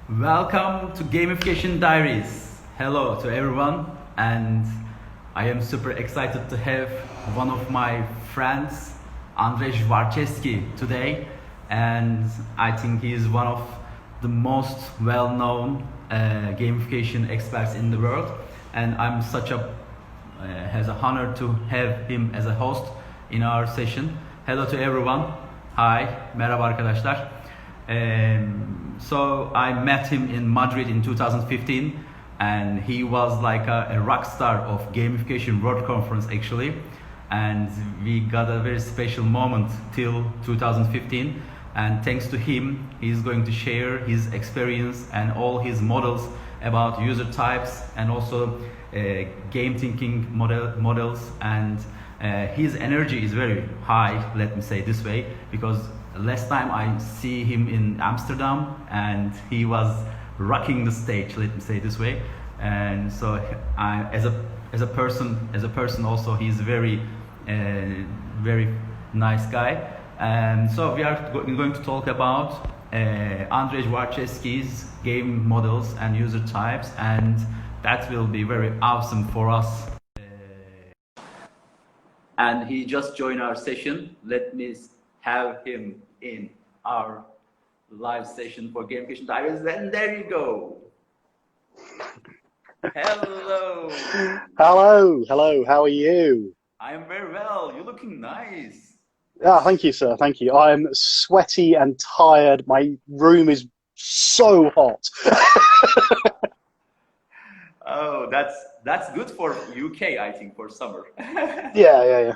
Welcome to Gamification Diaries. Hello to everyone, and I am super excited to have one of my friends, Andrzej Marczewski, today. And I think he is one of the most well-known gamification experts in the world. And I'm such a has a honor to have him as a host in our session. Hello to everyone. Hi, merhaba arkadaşlar. So I met him in Madrid in 2015, and he was like a rock star of Gamification World Conference actually, and we got a very special moment till 2015, and thanks to him he's going to share his experience and all his models about user types and also game thinking models, and his energy is very high, let me say this way, because last time I see him in Amsterdam and he was rocking the stage, let me say this way. And so as a person also, he's very very nice guy. And so we are going to talk about Andrzej Marczewski's game models and user types, and that will be very awesome for us. And he just joined our session. Let me have him in our live session for Gamification Diaries. And there you go. Hello. Hello. How are you? I am very well. You're looking nice. Thank you, sir. Thank you. I'm sweaty and tired. My room is so hot. Oh, that's good for UK, I think, for summer. Yeah.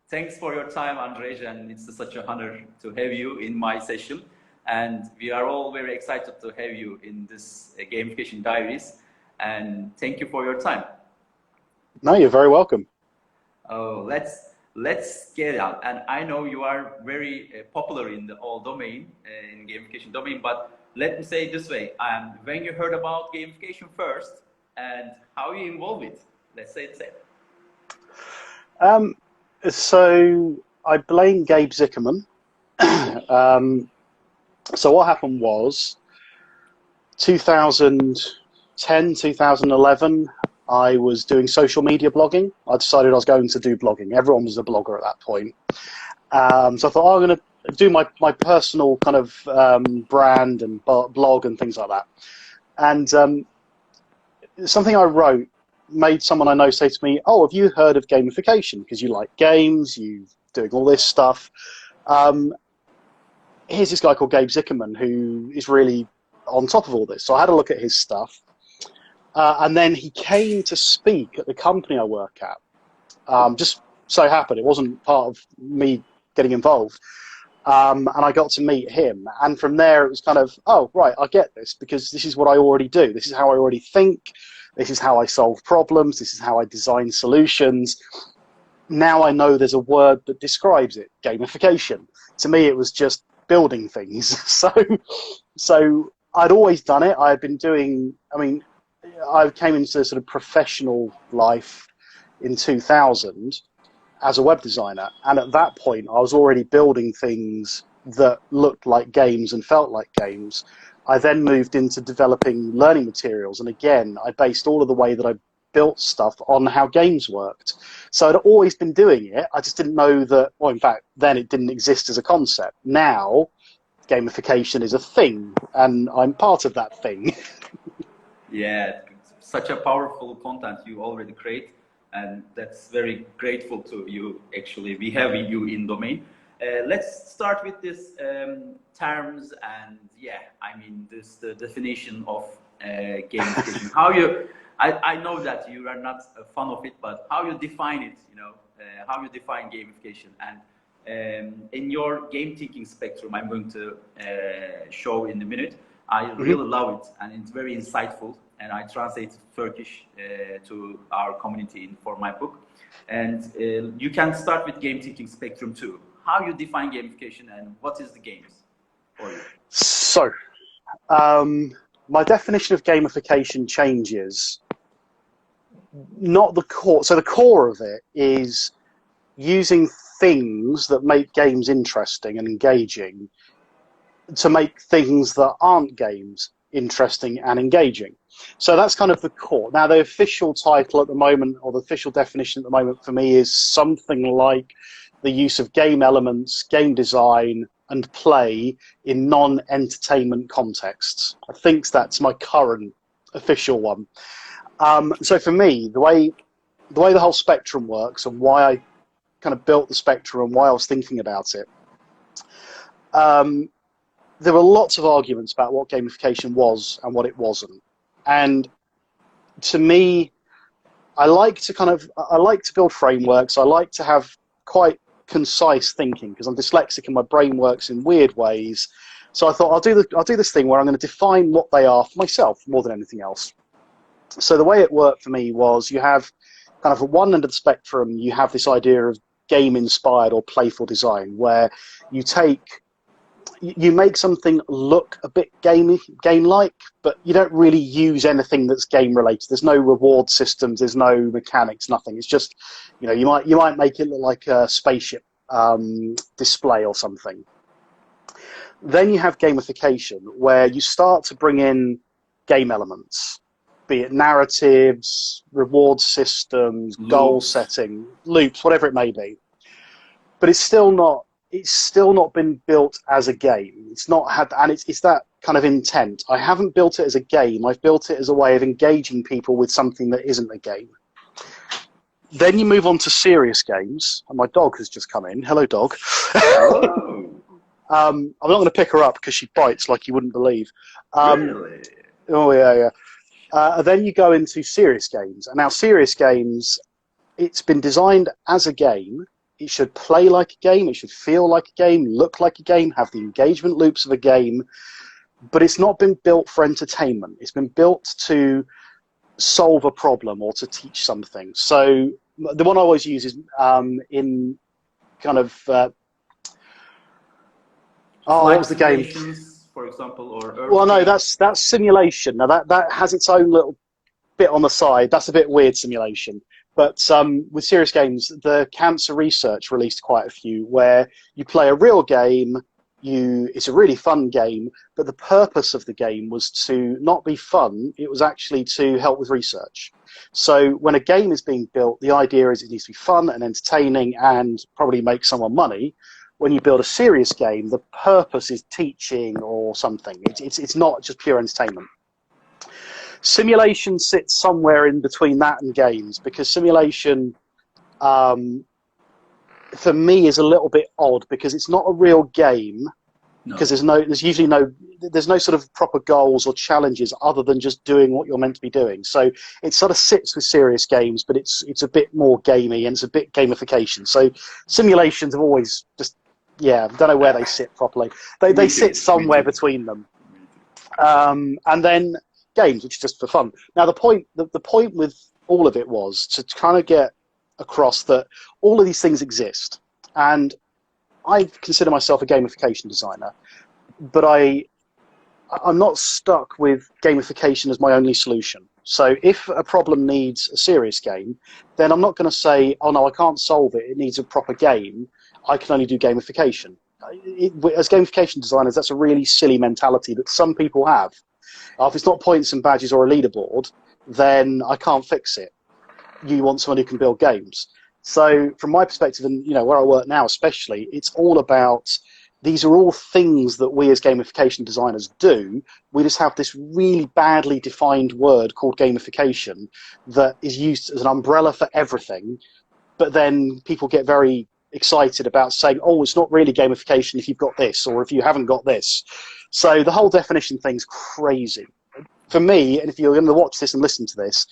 Thanks for your time, Andrzej, and it's such an honor to have you in my session. And we are all very excited to have you in this Gamification Diaries. And thank you for your time. No, you're very welcome. Oh, let's get out. And I know you are very popular in the whole domain, in gamification domain. But let me say it this way: when you heard about gamification first, and how you involve it, let's say it. So I blame Gabe Zickerman. So what happened was 2010, 2011, I was doing social media blogging. I decided I was going to do blogging. Everyone was a blogger at that point. So I thought, I'm going to do my personal kind of brand and blog and things like that. And something I wrote made someone I know say to me, "Oh, have you heard of gamification? Because you like games, you're doing all this stuff. Here's this guy called Gabe Zickerman who is really on top of all this." So I had a look at his stuff. And then he came to speak at the company I work at. Just so happened, it wasn't part of me getting involved. And I got to meet him. And from there, it was kind of, oh, right, I get this, because this is what I already do. This is how I already think. This is how I solve problems. This is how I design solutions. Now I know there's a word that describes it, gamification. To me, it was just building things. So I'd always done it. I had been doing, I came into sort of professional life in 2000 as a web designer. And at that point, I was already building things that looked like games and felt like games. I then moved into developing learning materials. And again, I based all of the way that I built stuff on how games worked. So I'd always been doing it. I just didn't know that, well, in fact, then it didn't exist as a concept. Now, gamification is a thing, and I'm part of that thing. Yeah, such a powerful content you already create, and that's very grateful to you. Actually, we have you in domain. Let's start with this terms and this the definition of gamification. I know that you are not a fan of it, but how you define it? How you define gamification, and in your game thinking spectrum, I'm going to show in a minute. I really love it, and it's very insightful. And I translated Turkish to our community for my book. And you can start with game thinking spectrum too. How you define gamification and what is the games for you? So, my definition of gamification changes. Not the core. So the core of it is using things that make games interesting and engaging to make things that aren't games interesting and engaging. So that's kind of the core. Now, the official title at the moment, or the official definition at the moment for me, is something like the use of game elements, game design, and play in non-entertainment contexts. I think that's my current official one. So for me, the way the whole spectrum works, and why I kind of built the spectrum and why I was thinking about it, there were lots of arguments about what gamification was and what it wasn't. And to me, I like to build frameworks. I like to have quite concise thinking because I'm dyslexic and my brain works in weird ways. So I thought I'll do this thing where I'm going to define what they are for myself more than anything else. So the way it worked for me was, you have kind of at one end of the spectrum, you have this idea of game-inspired or playful design, where you make something look a bit game-like, but you don't really use anything that's game-related. There's no reward systems, there's no mechanics, nothing. It's just, you might make it look like a spaceship display or something. Then you have gamification, where you start to bring in game elements, be it narratives, reward systems, goal setting, loops, whatever it may be. But it's still not been built as a game. It's not had, and it's that kind of intent. I haven't built it as a game. I've built it as a way of engaging people with something that isn't a game. Then you move on to serious games, and my dog has just come in. Hello, dog. Hello. I'm not going to pick her up because she bites like you wouldn't believe. Really? Oh yeah. Then you go into serious games, and now serious games, it's been designed as a game. It should play like a game, it should feel like a game, look like a game, have the engagement loops of a game, but it's not been built for entertainment. It's been built to solve a problem or to teach something. So the one I always use is in kind of... what was the game? For example, or... Well, no, that's simulation. Now that has its own little bit on the side. That's a bit weird, simulation. But with serious games, the Cancer Research released quite a few where you play a real game, it's a really fun game, but the purpose of the game was to not be fun, it was actually to help with research. So when a game is being built, the idea is it needs to be fun and entertaining and probably make someone money. When you build a serious game, the purpose is teaching or something. It's not just pure entertainment. Simulation sits somewhere in between that and games, because simulation, for me, is a little bit odd because it's not a real game. Because there's usually no sort of proper goals or challenges other than just doing what you're meant to be doing. So it sort of sits with serious games, but it's a bit more gamey and it's a bit gamification. So simulations have always just, I don't know where they sit properly. They sit somewhere between them. And then games, which is just for fun. Now the point with all of it was to kind of get across that all of these things exist, and I consider myself a gamification designer, but I'm not stuck with gamification as my only solution. So if a problem needs a serious game, then I'm not going to say, oh no, I can't solve it, it needs a proper game, I can only do gamification. As gamification designers, that's a really silly mentality that some people have. If it's not points and badges or a leaderboard, then I can't fix it. You want someone who can build games. So from my perspective, and where I work now especially, it's all about, these are all things that we as gamification designers do. We just have this really badly defined word called gamification that is used as an umbrella for everything, but then people get very excited about saying, oh, it's not really gamification if you've got this or if you haven't got this. So the whole definition thing's crazy. For me, and if you're going to watch this and listen to this,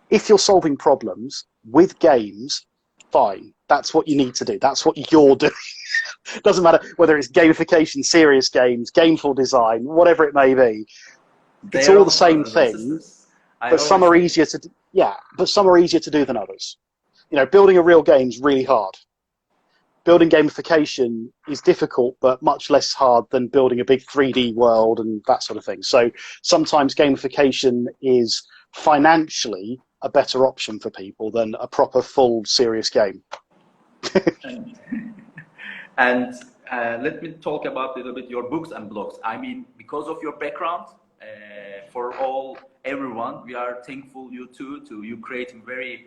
if you're solving problems with games, fine. That's what you need to do. That's what you're doing. Doesn't matter whether it's gamification, serious games, gameful design, whatever it may be. It's all the same thing, but some are easier to do. Yeah, but some are easier to do than others. Building a real game is really hard. Building gamification is difficult, but much less hard than building a big 3D world and that sort of thing. So sometimes gamification is financially a better option for people than a proper, full, serious game. And Let me talk about a little bit your books and blogs. I mean, because of your background, for everyone, we are thankful you too to you creating very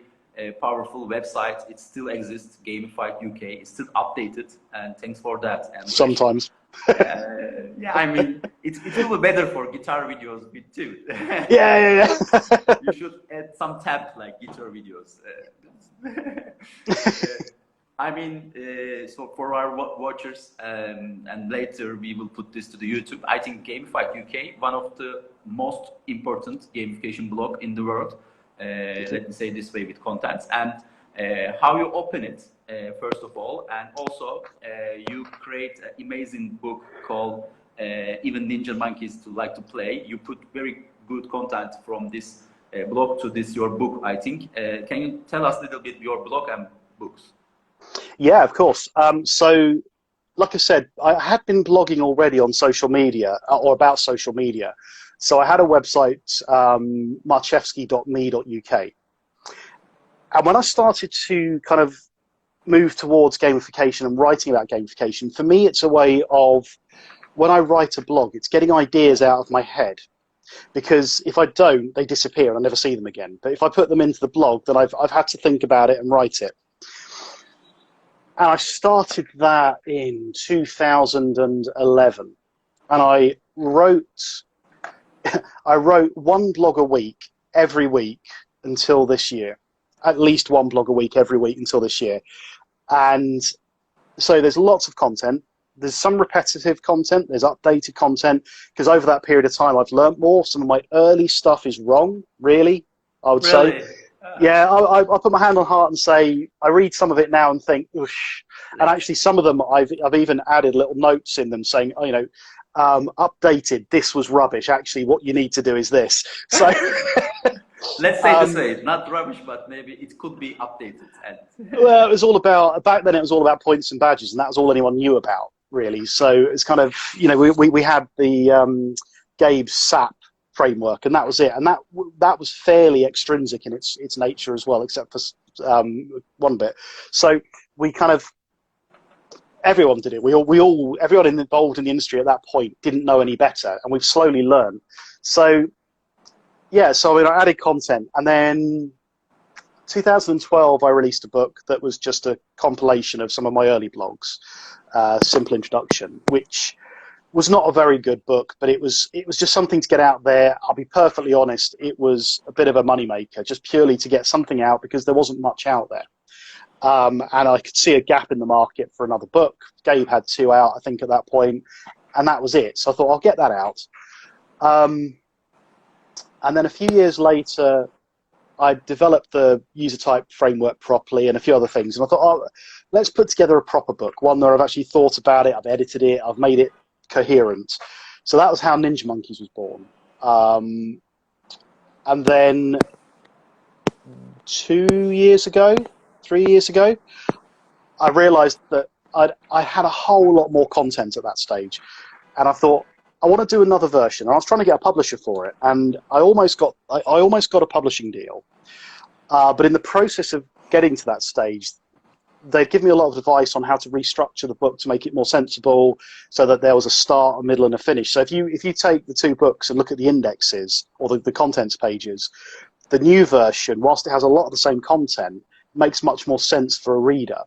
powerful website. It still exists, Gamified UK. It's still updated, and thanks for that. And sometimes. yeah, I mean, it will be better for guitar videos too. Yeah. You should add some tabs like guitar videos. I mean, so for our watchers, and later we will put this to the YouTube. I think Gamified UK, one of the most important gamification blog in the world. Let me say this way with contents and how you open it, first of all, and also you create an amazing book called Even Ninja Monkeys to Like to Play. You put very good content from this blog to this your book, I think. Can you tell us a little bit your blog and books? Yeah, of course. So, like I said, I had been blogging already on social media, or about social media. So I had a website, Marczewski.me.uk. And when I started to kind of move towards gamification and writing about gamification, for me it's a way of, when I write a blog, it's getting ideas out of my head. Because if I don't, they disappear and I never see them again. But if I put them into the blog, then I've had to think about it and write it. And I started that in 2011. And I wrote one blog a week, every week until this year. At least one blog a week, every week until this year. And so there's lots of content. There's some repetitive content, there's updated content, because over that period of time I've learnt more. Some of my early stuff is wrong, really, I would say. Yeah, I put my hand on heart and say, I read some of it now and think, oosh. And actually some of them I've even added little notes in them saying, oh, you know, updated, this was rubbish. Actually, what you need to do is this. So let's say this way, not rubbish, but maybe it could be updated. Well, it was all about, back then it was all about points and badges, and that was all anyone knew about, really. So it's kind of, you know, we had the Gabe's SAP framework, and that was it. And that was fairly extrinsic in its nature as well, except for one bit. So we kind of, everyone did it. Everyone involved in the industry at that point didn't know any better, and we've slowly learned. So yeah, so I added content, and then 2012 I released a book that was just a compilation of some of my early blogs, Simple Introduction, which was not a very good book, but it was just something to get out there. I'll be perfectly honest, it was a bit of a moneymaker, just purely to get something out because there wasn't much out there. And I could see a gap in the market for another book. Gabe had 2 out, I think, at that point, and that was it. So I thought, I'll get that out. And then a few years later, I developed the user type framework properly and a few other things. And I thought, oh, let's put together a proper book, one where I've actually thought about it, I've edited it, I've made it coherent. So that was how Ninja Monkeys was born. And then 3 years ago, I realized that I had a whole lot more content at that stage. And I thought, I want to do another version. And I was trying to get a publisher for it, and I almost got a publishing deal. But in the process of getting to that stage, they'd given me a lot of advice on how to restructure the book to make it more sensible, so that there was a start, a middle, and a finish. So if you take the 2 books and look at the indexes or the contents pages, the new version, whilst it has a lot of the same content, makes much more sense for a reader.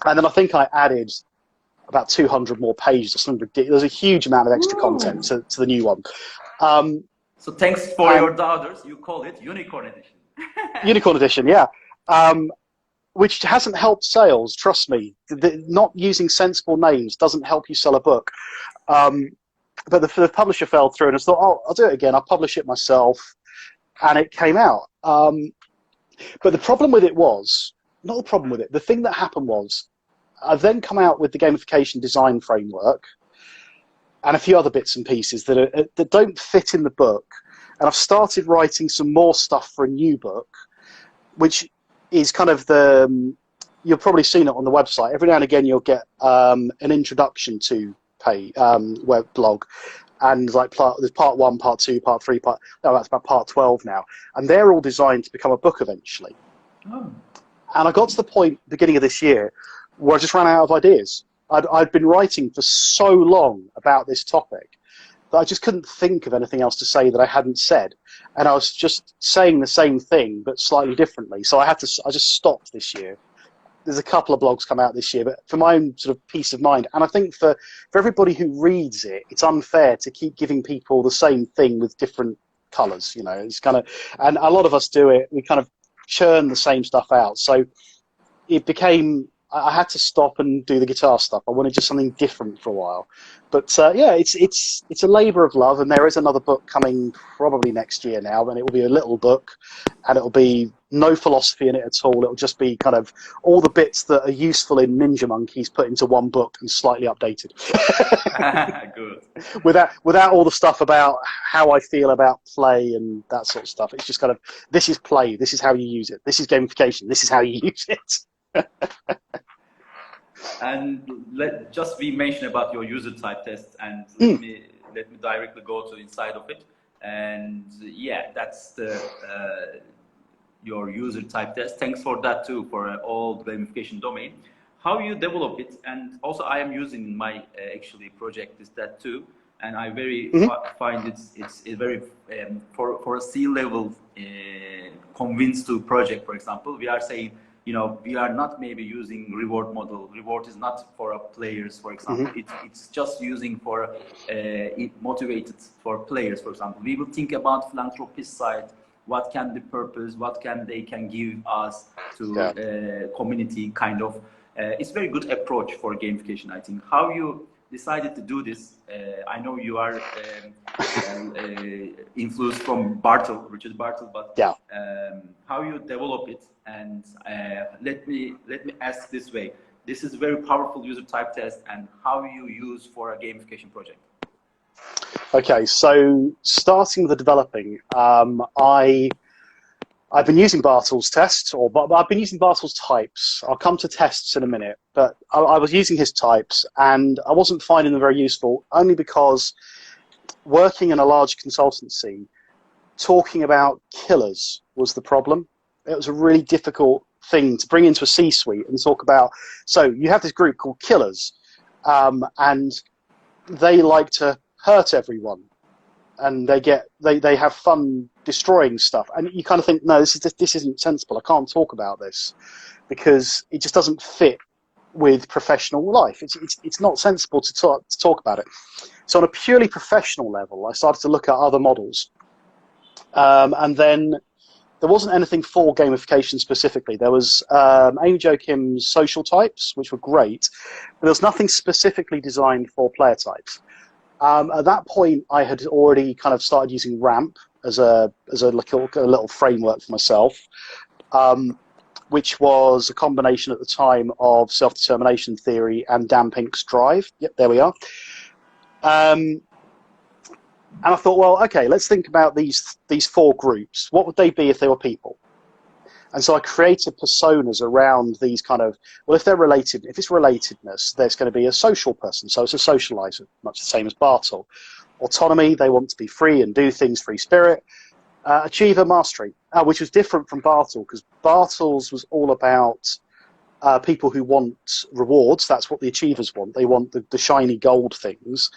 And then I think I added about 200 more pages or something ridiculous. There's a huge amount of extra content to the new one. So thanks for your doubters. You call it Unicorn Edition. Unicorn Edition, yeah. Which hasn't helped sales, trust me. Not using sensible names doesn't help you sell a book. But the publisher fell through, and I thought, oh, I'll do it again. I'll publish it myself. And it came out. But the problem with it was, not the problem with it, the thing that happened was, I've then come out with the gamification design framework and a few other bits and pieces that don't fit in the book. And I've started writing some more stuff for a new book, which is kind of you've probably seen it on the website. Every now and again, you'll get an introduction to web blog. And like there's part 1, part 2, part 3, that's about part 12 now. And they're all designed to become a book eventually. Oh. And I got to the point, beginning of this year, where I just ran out of ideas. I'd been writing for so long about this topic that I just couldn't think of anything else to say that I hadn't said. And I was just saying the same thing, but slightly differently. So I just stopped this year. There's a couple of blogs come out this year, but for my own sort of peace of mind, and I think for everybody who reads it, it's unfair to keep giving people the same thing with different colours. You know, it's kind of, and a lot of us do it. We kind of churn the same stuff out. So it became, I had to stop and do the guitar stuff. I wanted just something different for a while. But yeah, it's a labour of love, and there is another book coming probably next year now, and it will be a little book, and it will be no philosophy in it at all. It will just be kind of all the bits that are useful in Ninja Monkeys put into one book and slightly updated. Good. Without all the stuff about how I feel about play and that sort of stuff. It's just kind of, this is play, this is how you use it, this is gamification, this is how you use it. And just we mentioned about your user type test, and let me directly go to inside of it. And yeah, that's the your user type test. Thanks for that too, for all gamification domain. How you develop it, and also I am using my actually project is that too, and I very find it's a very for a C-level convinced to project. For example, we are saying, you know, we are not maybe using reward model. Reward is not for players, for example. It's just using for motivated for players, for example. We will think about philanthropist side. What can the purpose? What can they give us to community kind of? It's very good approach for gamification, I think. How you decided to do this? I know you are influenced from Bartle, Richard Bartle, but how you develop it? And let me ask this way: this is a very powerful user type test, and how you use for a gamification project? Okay, so starting with the developing, I've been using Bartle's tests, but I've been using Bartle's types. I'll come to tests in a minute, but I was using his types, and I wasn't finding them very useful, only because working in a large consultancy, talking about killers was the problem. It was a really difficult thing to bring into a C-suite and talk about. So you have this group called killers, and they like to hurt everyone, and they have fun destroying stuff, and you kind of think, no, this isn't sensible. I can't talk about this because it just doesn't fit with professional life. It's not sensible to talk about it. So on a purely professional level, I started to look at other models, and then there wasn't anything for gamification specifically. There was Amy Jo Kim's social types, which were great, but there was nothing specifically designed for player types. At that point, I had already kind of started using RAMP as a little framework for myself, which was a combination at the time of self-determination theory and Dan Pink's drive. Yep, there we are. And I thought, well, okay, let's think about these four groups. What would they be if they were people? And so I created personas around these kind of, well, if it's relatedness, there's going to be a social person. So it's a socializer, much the same as Bartle. Autonomy, they want to be free and do things, free spirit. Achiever, mastery, which was different from Bartle, because Bartle's was all about people who want rewards. That's what the achievers want. They want the shiny gold things.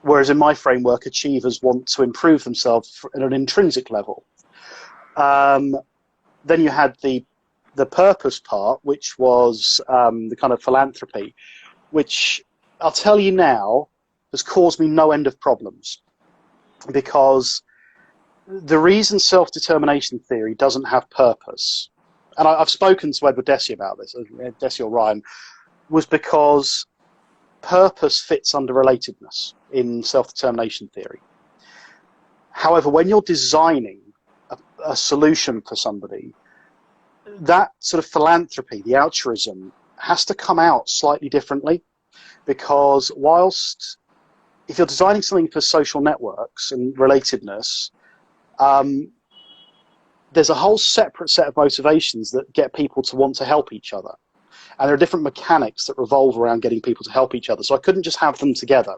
Whereas in my framework, achievers want to improve themselves at an intrinsic level. Then you had the purpose part, which was the kind of philanthropy, which I'll tell you now has caused me no end of problems, because the reason self-determination theory doesn't have purpose, and I've spoken to Edward Deci about this, Deci or Ryan, was because purpose fits under relatedness in self-determination theory. However, when you're designing a solution for somebody, that sort of philanthropy, the altruism, has to come out slightly differently, because whilst if you're designing something for social networks and relatedness, there's a whole separate set of motivations that get people to want to help each other. And there are different mechanics that revolve around getting people to help each other. So I couldn't just have them together.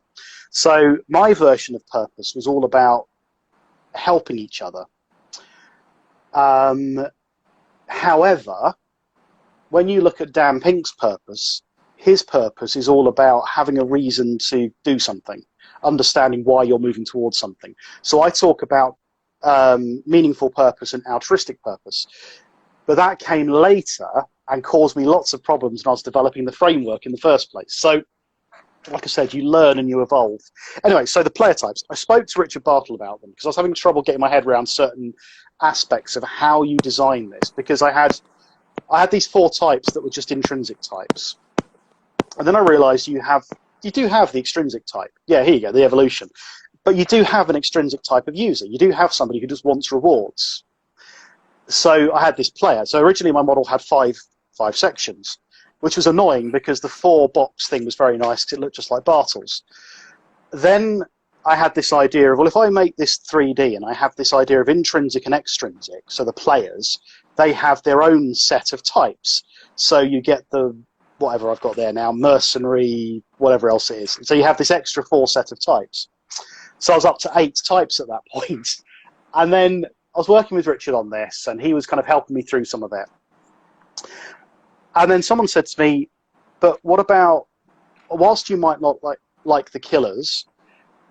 So my version of purpose was all about helping each other. However, when you look at Dan Pink's purpose, his purpose is all about having a reason to do something, understanding why you're moving towards something. So I talk about meaningful purpose and altruistic purpose. But that came later and caused me lots of problems when I was developing the framework in the first place. So, like I said, you learn and you evolve. Anyway, so the player types. I spoke to Richard Bartle about them because I was having trouble getting my head around certain aspects of how you design this, because I had these 4 types that were just intrinsic types. And then I realized you do have the extrinsic type. Yeah, here you go, the evolution. But you do have an extrinsic type of user. You do have somebody who just wants rewards. So I had this player. So originally my model had five sections, which was annoying because the 4-box thing was very nice because it looked just like Bartle's. Then I had this idea of, well, if I make this 3D and I have this idea of intrinsic and extrinsic, so the players, they have their own set of types. So you get the, whatever I've got there now, mercenary, whatever else it is. So you have this extra 4 set of types. So I was up to 8 types at that point. And then I was working with Richard on this, and he was kind of helping me through some of it. And then someone said to me, but what about, whilst you might not like the killers,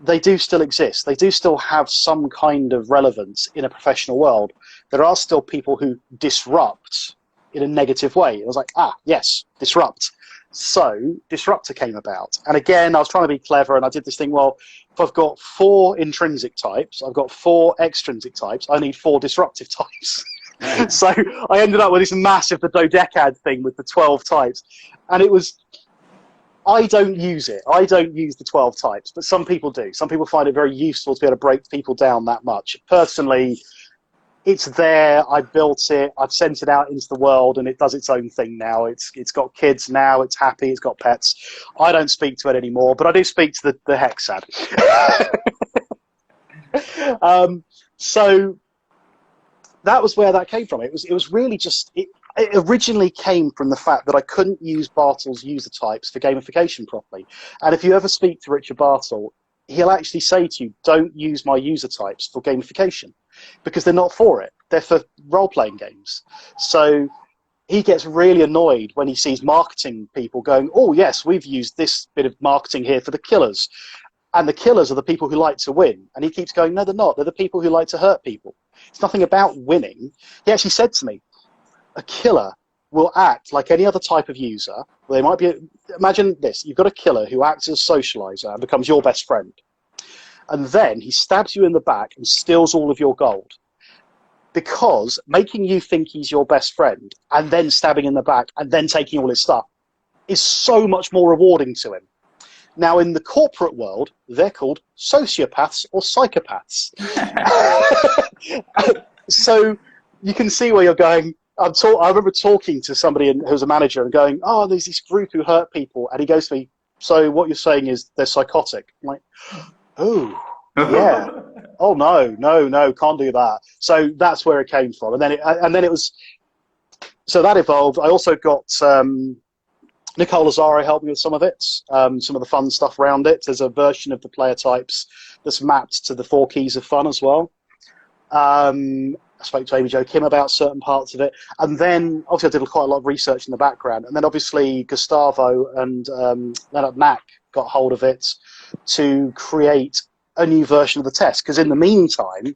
they do still exist. They do still have some kind of relevance in a professional world. There are still people who disrupt in a negative way. I was like, yes, disrupt. So Disruptor came about. And again, I was trying to be clever, and I did this thing, well, if I've got 4 intrinsic types, I've got 4 extrinsic types, I need 4 disruptive types. So I ended up with this massive, the dodecad thing with the 12 types. And it was, I don't use it. I don't use the 12 types, but some people do. Some people find it very useful to be able to break people down that much. Personally, it's there, I built it, I've sent it out into the world, and it does its own thing now. It's got kids now, it's happy, it's got pets. I don't speak to it anymore, but I do speak to the Hexad. So that was where that came from. It was really just, it originally came from the fact that I couldn't use Bartle's user types for gamification properly. And if you ever speak to Richard Bartle, he'll actually say to you, don't use my user types for gamification, because they're not for it. They're for role-playing games. So he gets really annoyed when he sees marketing people going, oh, yes, we've used this bit of marketing here for the killers. And the killers are the people who like to win. And he keeps going, no, they're not. They're the people who like to hurt people. It's nothing about winning. He actually said to me, a killer will act like any other type of user. Well, they might be, imagine this, you've got a killer who acts as a socializer and becomes your best friend. And then he stabs you in the back and steals all of your gold. Because making you think he's your best friend and then stabbing in the back and then taking all his stuff is so much more rewarding to him. Now, in the corporate world, they're called sociopaths or psychopaths. So you can see where you're going. I remember talking to somebody who was a manager and going, oh, there's this group who hurt people. And he goes to me, so what you're saying is they're psychotic. I'm like, oh, yeah. Oh, no, can't do that. So that's where it came from. And then it was, so that evolved. I also got Nicole Lazaro helped me with some of it, some of the fun stuff around it. There's a version of the player types that's mapped to the 4 keys of fun as well. I spoke to Amy Jo Kim about certain parts of it. And then, obviously, I did quite a lot of research in the background. And then, obviously, Gustavo and Leonard Mack got hold of it to create a new version of the test. Because in the meantime,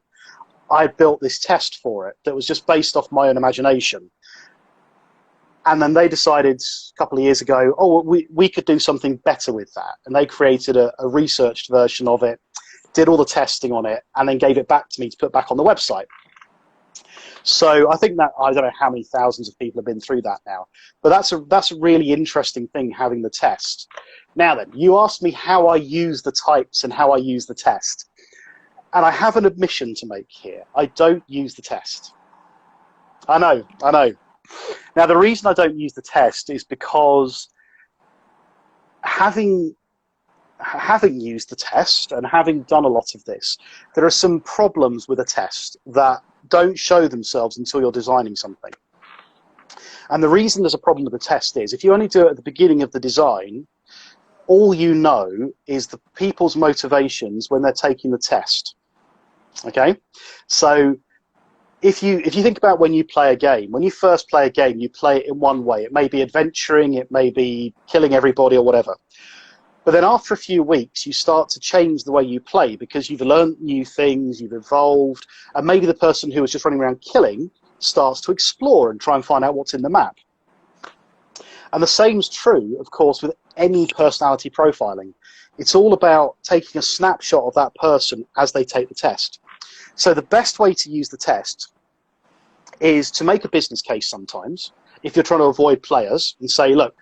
I built this test for it that was just based off my own imagination. And then they decided a couple of years ago, oh, we could do something better with that. And they created a researched version of it, did all the testing on it, and then gave it back to me to put back on the website. So I think that, I don't know how many thousands of people have been through that now. But that's a really interesting thing, having the test. Now then, you asked me how I use the types and how I use the test. And I have an admission to make here. I don't use the test. I know. Now, the reason I don't use the test is because having used the test and having done a lot of this, there are some problems with a test that don't show themselves until you're designing something. And the reason there's a problem with the test is if you only do it at the beginning of the design, all you know is the people's motivations when they're taking the test. Okay? So if you think about when you play a game, when you first play a game, you play it in one way. It may be adventuring, it may be killing everybody or whatever. But then after a few weeks, you start to change the way you play because you've learned new things, you've evolved, and maybe the person who was just running around killing starts to explore and try and find out what's in the map. And the same's true, of course, with any personality profiling. It's all about taking a snapshot of that person as they take the test. So the best way to use the test is to make a business case sometimes, if you're trying to avoid players, and say, look,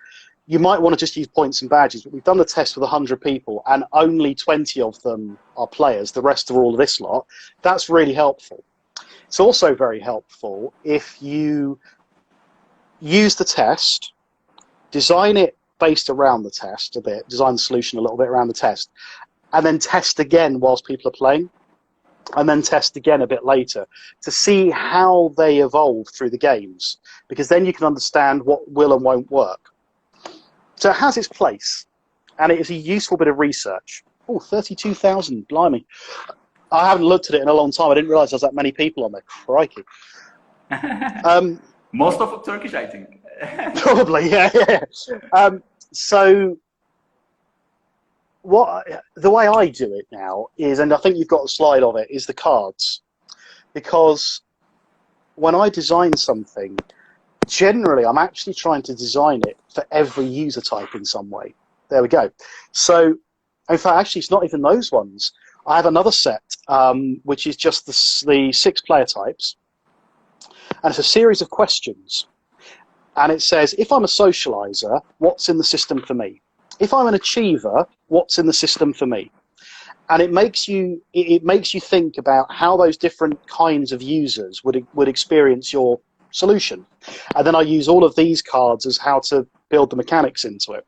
you might want to just use points and badges, but we've done the test with 100 people and only 20 of them are players, the rest are all of this lot. That's really helpful. It's also very helpful if you use the test, design it based around the test a bit, design the solution a little bit around the test, and then test again whilst people are playing, and then test again a bit later to see how they evolve through the games, because then you can understand what will and won't work. So it has its place, and it is a useful bit of research. Oh, 32,000, blimey. I haven't looked at it in a long time. I didn't realise there's that many people on there. Crikey. Most of it Turkish, I think. Probably, yeah. So the way I do it now is, and I think you've got a slide of it, is the cards. Because when I design something, generally I'm actually trying to design it for every user type in some way. There we go. So, in fact, actually it's not even those ones. I have another set, which is just the 6 player types. And it's a series of questions. And it says, if I'm a socializer, what's in the system for me? If I'm an achiever, what's in the system for me? And it makes you think about how those different kinds of users would experience your solution. And then I use all of these cards as how to build the mechanics into it.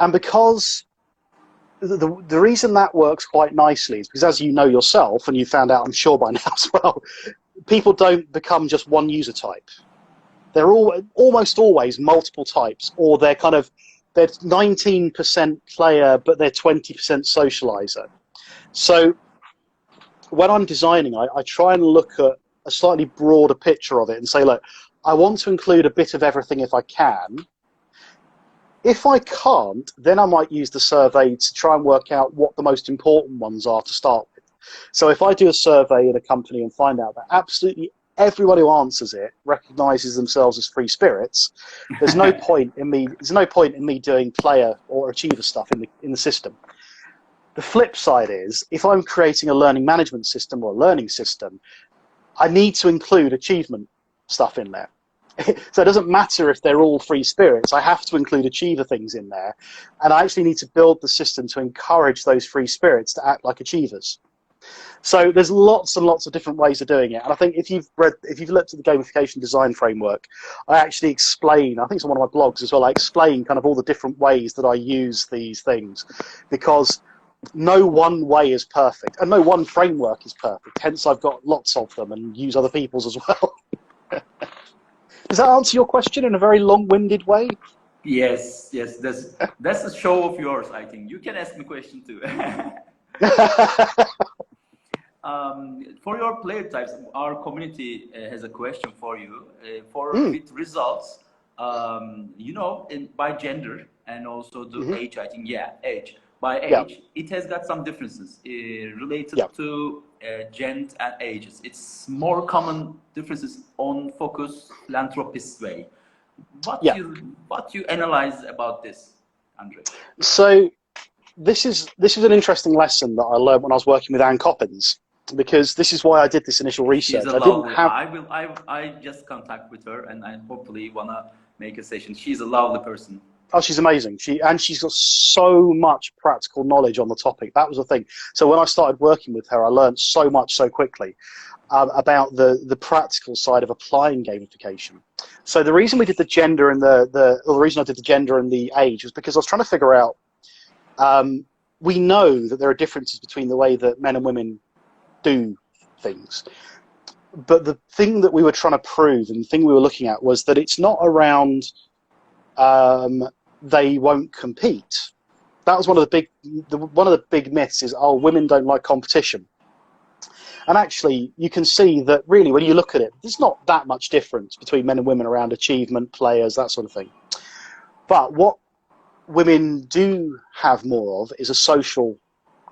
And because the reason that works quite nicely is because, as you know yourself, and you found out I'm sure by now as well, people don't become just one user type. They're almost always multiple types, or they're 19% player, but they're 20% socializer. So when I'm designing, I try and look at a slightly broader picture of it and say, look, I want to include a bit of everything if I can. If I can't, then I might use the survey to try and work out what the most important ones are to start with. So if I do a survey in a company and find out that absolutely everyone who answers it recognizes themselves as free spirits, there's no point in me doing player or achiever stuff in the system. The flip side is, if I'm creating a learning management system or a learning system, I need to include achievement stuff in there. So it doesn't matter if they're all free spirits, I have to include achiever things in there, and I actually need to build the system to encourage those free spirits to act like achievers. So there's lots and lots of different ways of doing it, and I think if you've looked at the gamification design framework, I actually explain, I think it's on one of my blogs as well, I explain kind of all the different ways that I use these things, because no one way is perfect, and no one framework is perfect, hence I've got lots of them and use other people's as well. Does that answer your question in a very long-winded way? Yes, yes, that's a show of yours, I think. You can ask me a question too. For your player types, our community has a question for you. With results, by gender and also the age, I think, age. By age, it has got some differences related to gender and ages. It's more common differences on focus philanthropist way. What you analyze about this, Andrzej? So this is an interesting lesson that I learned when I was working with Anne Coppins, because this is why I did this initial research. I just contact with her, and I hopefully wanna make a session. She's a lovely person. Oh, she's amazing. She's got so much practical knowledge on the topic. That was the thing. So when I started working with her, I learned so much so quickly about the practical side of applying gamification. So the reason we did the gender and the reason I did the gender and the age was because I was trying to figure out. We know that there are differences between the way that men and women do things, but the thing that we were trying to prove and the thing we were looking at was that it's not around they won't compete. That was one of the big myths is, oh, women don't like competition. And actually, you can see that really, when you look at it, there's not that much difference between men and women around achievement, players, that sort of thing. But what women do have more of is a social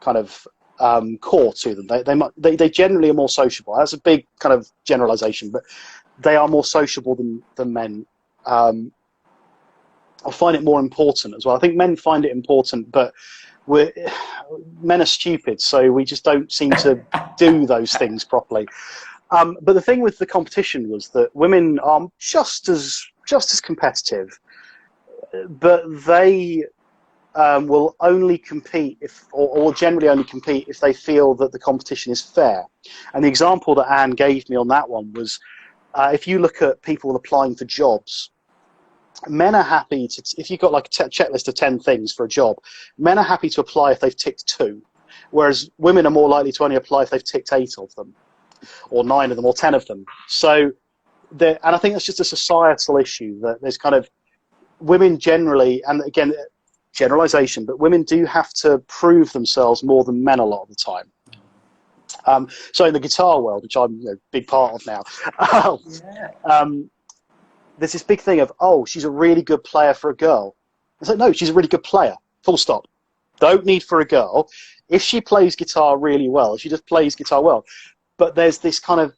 kind of core to them. They generally are more sociable. That's a big kind of generalization, but they are more sociable than men. I find it more important as well. I think men find it important, but men are stupid, so we just don't seem to do those things properly. But the thing with the competition was that women are just as competitive, but they will only compete or generally only compete if they feel that the competition is fair. And the example that Anne gave me on that one was, if you look at people applying for jobs, men are happy to, if you've got like a checklist of 10 things for a job, men are happy to apply if they've ticked 2, whereas women are more likely to only apply if they've ticked 8 of them, or 9 of them, or 10 of them. So, and I think that's just a societal issue, that there's kind of, women generally, and again, generalization, but women do have to prove themselves more than men a lot of the time. So in the guitar world, which I'm a big part of now, there's this big thing of, oh, she's a really good player for a girl. It's like, no, she's a really good player, full stop. Don't need for a girl. If she plays guitar really well, she just plays guitar well. But there's this kind of,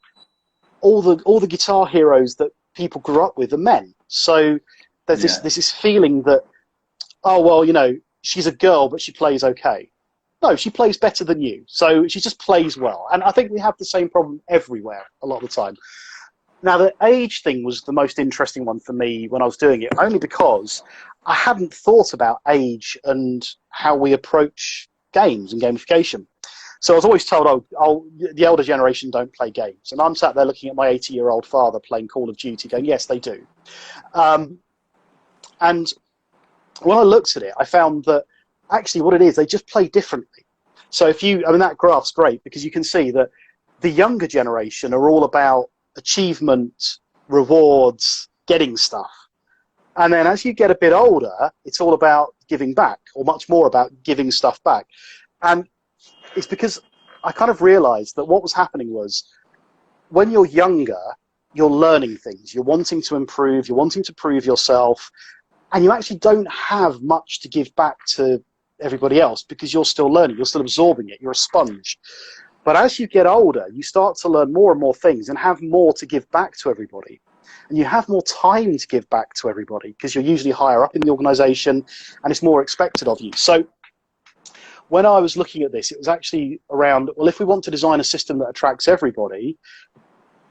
all the guitar heroes that people grew up with are men. So there's this feeling that, oh, well, you know, she's a girl, but she plays okay. No, she plays better than you. So she just plays well. And I think we have the same problem everywhere a lot of the time. Now, the age thing was the most interesting one for me when I was doing it, only because I hadn't thought about age and how we approach games and gamification. So I was always told, oh, the older generation don't play games. And I'm sat there looking at my 80-year-old father playing Call of Duty going, yes, they do. And when I looked at it, I found that actually what it is, they just play differently. So that graph's great because you can see that the younger generation are all about achievement, rewards, getting stuff. And then as you get a bit older, it's all about giving back, or much more about giving stuff back. And it's because I kind of realized that what was happening was, when you're younger, you're learning things, you're wanting to improve, you're wanting to prove yourself, and you actually don't have much to give back to everybody else because you're still learning, you're still absorbing it, you're a sponge. But as you get older, you start to learn more and more things and have more to give back to everybody. And you have more time to give back to everybody because you're usually higher up in the organization and it's more expected of you. So when I was looking at this, it was actually around, well, if we want to design a system that attracts everybody,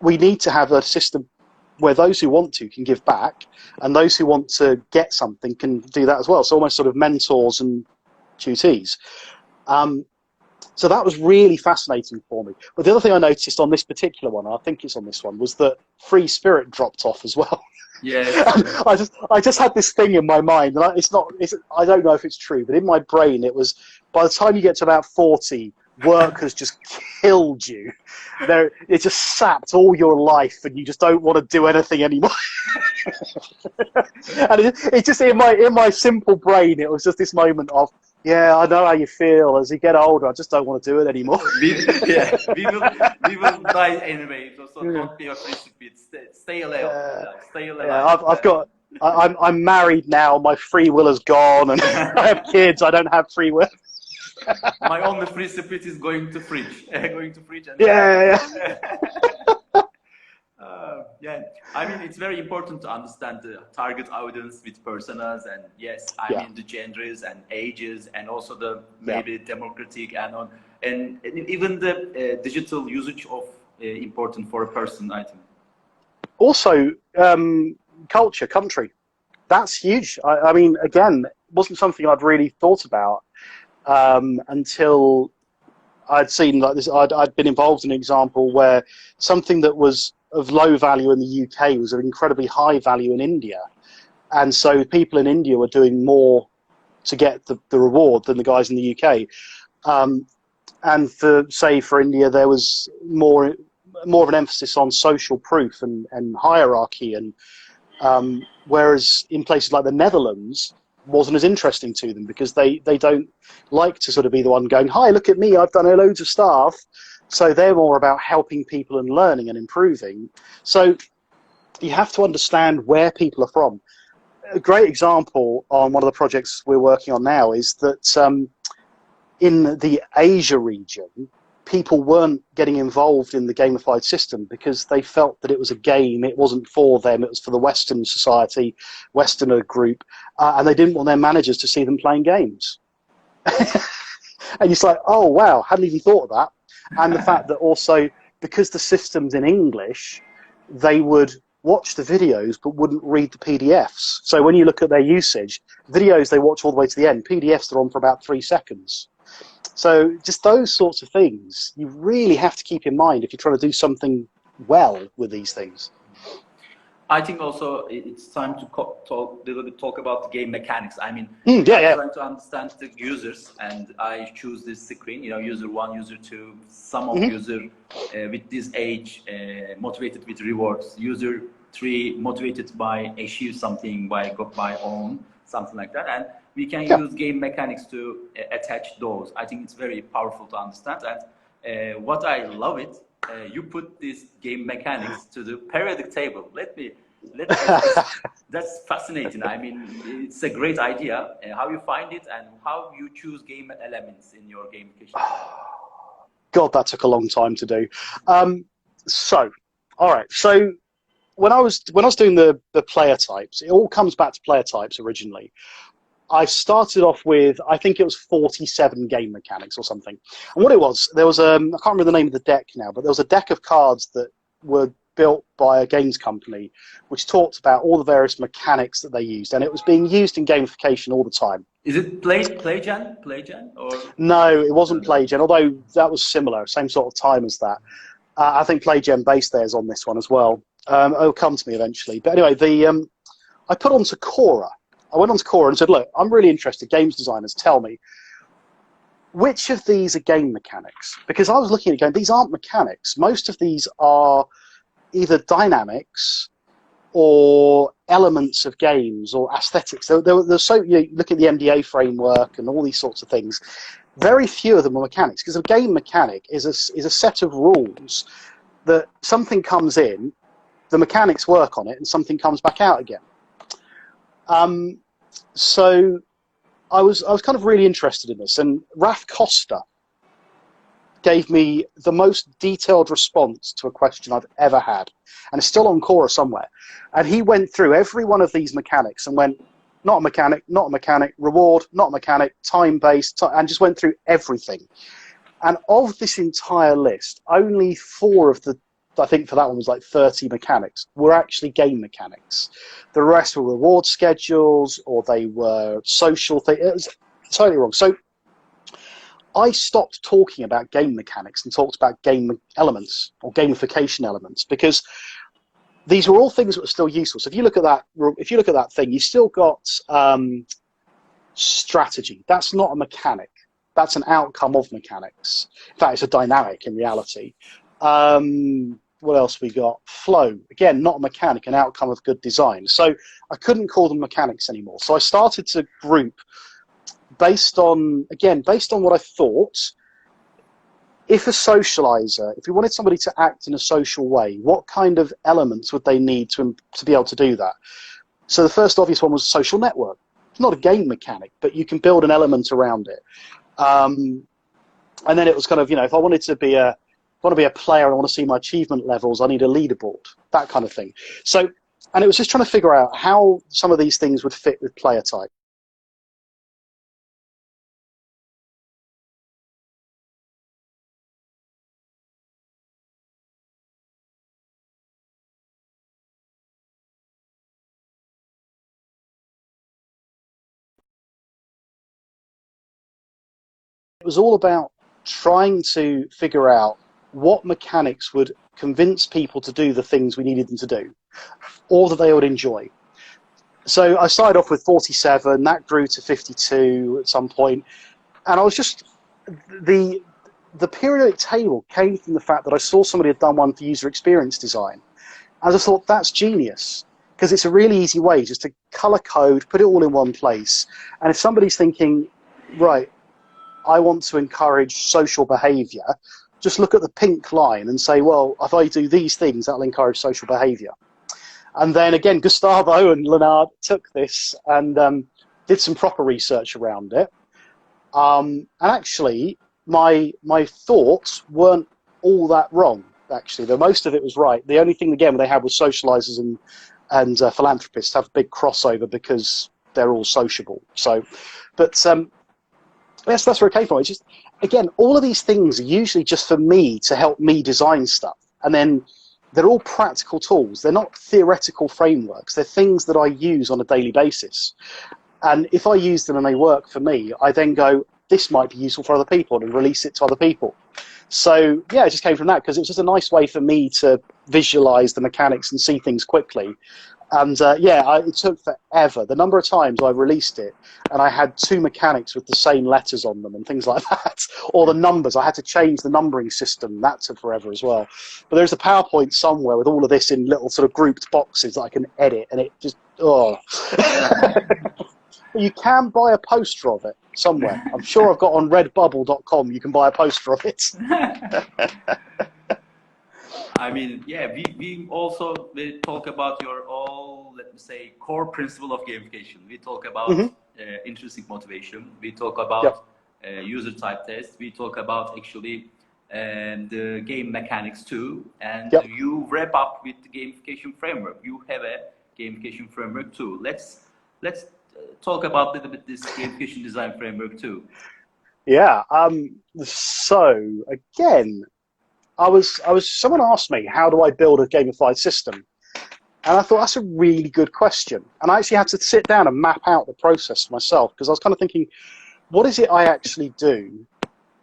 we need to have a system where those who want to can give back and those who want to get something can do that as well. So almost sort of mentors and tutees. So that was really fascinating for me. But the other thing I noticed on this particular one, I think it's on this one, was that free spirit dropped off as well. Yeah. I just had this thing in my mind, and I don't know if it's true, but in my brain it was, by the time you get to about 40, work has just killed you. It just sapped all your life, and you just don't want to do anything anymore. And it just in my simple brain, it was just this moment of, yeah, I know how you feel. As you get older, I just don't want to do it anymore. we will die anyway. So don't be a precipitate. Stay alive. Stay alive. Yeah, I'm married now. My free will is gone, and I have kids. I don't have free will. My only precipitate is going to preach. And yeah. I mean, it's very important to understand the target audience with personas, and yes, I mean the genders and ages, and also the maybe democratic and even the digital usage of important for a person, I think. Also, culture, country, that's huge. I mean, again, it wasn't something I'd really thought about until I'd seen like this. I'd been involved in an example where something that was of low value in the UK was of incredibly high value in India, and so people in India were doing more to get the reward than the guys in the UK. And for India, there was more of an emphasis on social proof and hierarchy, and whereas in places like the Netherlands wasn't as interesting to them because they don't like to sort of be the one going, hi, look at me, I've done loads of stuff. So they're more about helping people and learning and improving. So you have to understand where people are from. A great example on one of the projects we're working on now is that in the Asia region, people weren't getting involved in the gamified system because they felt that it was a game, it wasn't for them, it was for the Western society, Westerner group, and they didn't want their managers to see them playing games. And it's like, oh wow, hadn't even thought of that. And the fact that also, because the system's in English, they would watch the videos but wouldn't read the PDFs. So when you look at their usage, videos they watch all the way to the end, PDFs are on for about 3 seconds. So just those sorts of things you really have to keep in mind if you're trying to do something well with these things. I think also it's time to talk about the game mechanics. I mean, I'm trying to understand the users, and I choose this screen, you know, user 1, user 2, some of user with this age, motivated with rewards, user 3 motivated by achieve something, by own, something like that. And we can use game mechanics to attach those. I think it's very powerful to understand. And what I love it, you put this game mechanics to the periodic table. That's fascinating. I mean, it's a great idea. How you find it and how you choose game elements in your gamification. God, that took a long time to do. So, all right. So when I was doing the player types, it all comes back to player types originally. I started off with, I think it was 47 game mechanics or something. And what it was, there was I can't remember the name of the deck now, but there was a deck of cards that were built by a games company which talked about all the various mechanics that they used, and it was being used in gamification all the time. Is it PlayGen? Or? No, it wasn't PlayGen, although that was similar, same sort of time as that. I think PlayGen base theirs on this one as well. It'll come to me eventually. But anyway, I put onto Quora. I went onto Quora and said, look, I'm really interested, games designers, tell me, which of these are game mechanics? Because I was looking at it going, these aren't mechanics. Most of these are either dynamics or elements of games or aesthetics. So you look at the MDA framework and all these sorts of things. Very few of them are mechanics, because a game mechanic is a set of rules that something comes in, the mechanics work on it, and something comes back out again. So I was kind of really interested in this, and Raf Costa gave me the most detailed response to a question I've ever had, and it's still on Quora somewhere. And he went through every one of these mechanics and went, not a mechanic, not a mechanic, reward, not a mechanic, time-based, and just went through everything. And of this entire list, only 4 of the, I think for that one was like 30 mechanics, were actually game mechanics. The rest were reward schedules, or they were social things. It was totally wrong. So I stopped talking about game mechanics and talked about game elements or gamification elements, because these were all things that were still useful. So if you look at that thing, you've still got strategy. That's not a mechanic. That's an outcome of mechanics. In fact, it's a dynamic in reality. What else we got? Flow. Again, not a mechanic, an outcome of good design. So I couldn't call them mechanics anymore. So I started to group based on what I thought. If a socializer, if you wanted somebody to act in a social way, what kind of elements would they need to be able to do that? So the first obvious one was social network. It's not a game mechanic, but you can build an element around it. And then it was kind of, if I wanted to be a player and I want to see my achievement levels, I need a leaderboard, that kind of thing. So, and it was just trying to figure out how some of these things would fit with player type. It was all about trying to figure out what mechanics would convince people to do the things we needed them to do, or that they would enjoy. So I started off with 47, that grew to 52 at some point, and I was just, the periodic table came from the fact that I saw somebody had done one for user experience design. And I just thought, that's genius, because it's a really easy way just to color code, put it all in one place, and if somebody's thinking, right, I want to encourage social behavior, just look at the pink line and say, well, if I do these things, that'll encourage social behaviour. And then again, Gustavo and Leonard took this and did some proper research around it. And actually, my thoughts weren't all that wrong, actually. Though most of it was right. The only thing, again, they had was socialisers and philanthropists have a big crossover because they're all sociable. So, but yes, that's where it came from. It's just, again, all of these things are usually just for me to help me design stuff. And then they're all practical tools. They're not theoretical frameworks. They're things that I use on a daily basis. And if I use them and they work for me, I then go, this might be useful for other people, and release it to other people. So, yeah, it just came from that because it was just a nice way for me to visualize the mechanics and see things quickly. And, it took forever. The number of times I released it and I had 2 mechanics with the same letters on them and things like that, or the numbers. I had to change the numbering system. That took forever as well. But there's a PowerPoint somewhere with all of this in little sort of grouped boxes that I can edit, and it just, oh. You can buy a poster of it somewhere. I'm sure I've got on redbubble.com, you can buy a poster of it. I mean, yeah, we also talk about your all, let me say, core principle of gamification. We talk about intrinsic motivation. We talk about user type test. We talk about actually the game mechanics too. And you wrap up with the gamification framework. You have a gamification framework too. Let's talk about a little bit this gamification design framework too. Yeah. So again, someone asked me, how do I build a gamified system? And I thought, that's a really good question. And I actually had to sit down and map out the process myself, because I was kind of thinking, what is it I actually do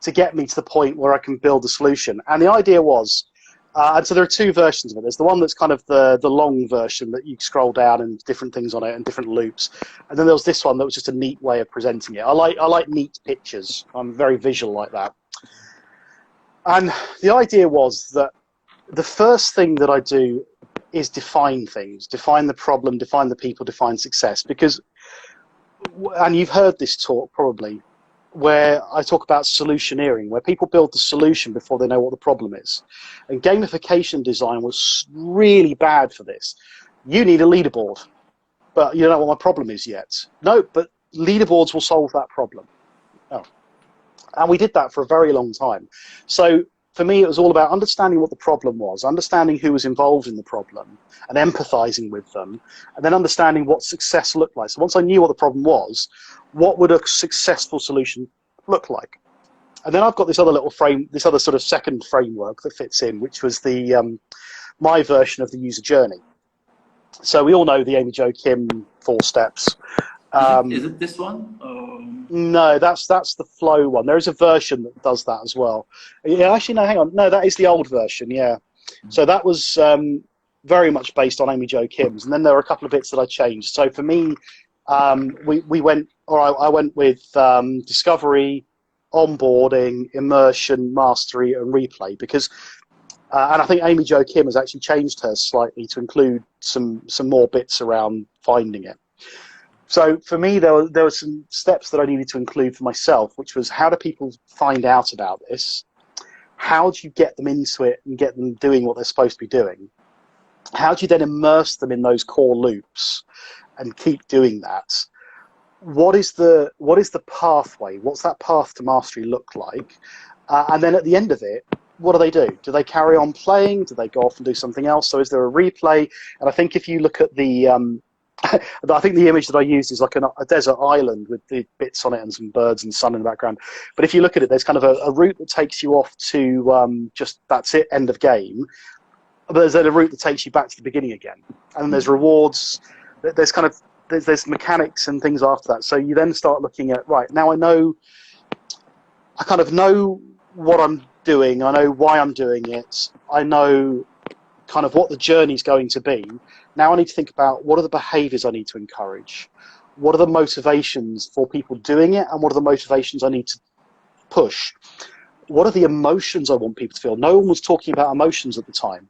to get me to the point where I can build a solution? And the idea was, and so there are 2 versions of it. There's the one that's kind of the long version that you scroll down and different things on it and different loops. And then there was this one that was just a neat way of presenting it. I like neat pictures. I'm very visual like that. And the idea was that the first thing that I do is define things, define the problem, define the people, define success. Because, and you've heard this talk probably, where I talk about solutioneering, where people build the solution before they know what the problem is. And gamification design was really bad for this. You need a leaderboard, but you don't know what my problem is yet. No, but leaderboards will solve that problem. Oh. And we did that for a very long time. So for me, it was all about understanding what the problem was, understanding who was involved in the problem, and empathizing with them, and then understanding what success looked like. So once I knew what the problem was, what would a successful solution look like? And then I've got this other little this other sort of second framework that fits in, which was the my version of the user journey. So we all know the Amy Jo Kim 4 steps. Is it this one? No, that's the flow one. There is a version that does that as well. Yeah, actually, no, hang on. No, that is the old version, yeah. So that was very much based on Amy Jo Kim's. And then there were a couple of bits that I changed. So for me, I went with discovery, onboarding, immersion, mastery, and replay. Because, and I think Amy Jo Kim has actually changed hers slightly to include some more bits around finding it. So for me, there were some steps that I needed to include for myself, which was, how do people find out about this? How do you get them into it and get them doing what they're supposed to be doing? How do you then immerse them in those core loops and keep doing that? What is the pathway? What's that path to mastery look like? And then at the end of it, what do? Do they carry on playing? Do they go off and do something else? So is there a replay? And I think if you look at the I think the image that I used is like a desert island with the bits on it and some birds and sun in the background. But if you look at it, there's kind of a route that takes you off to just, that's it, end of game. But there's then a route that takes you back to the beginning again. And then there's rewards. There's kind of, there's mechanics and things after that. So you then start looking at, right, now I kind of know what I'm doing. I know why I'm doing it. I know kind of what the journey's going to be. Now I need to think about, what are the behaviors I need to encourage? What are the motivations for people doing it? And what are the motivations I need to push? What are the emotions I want people to feel? No one was talking about emotions at the time.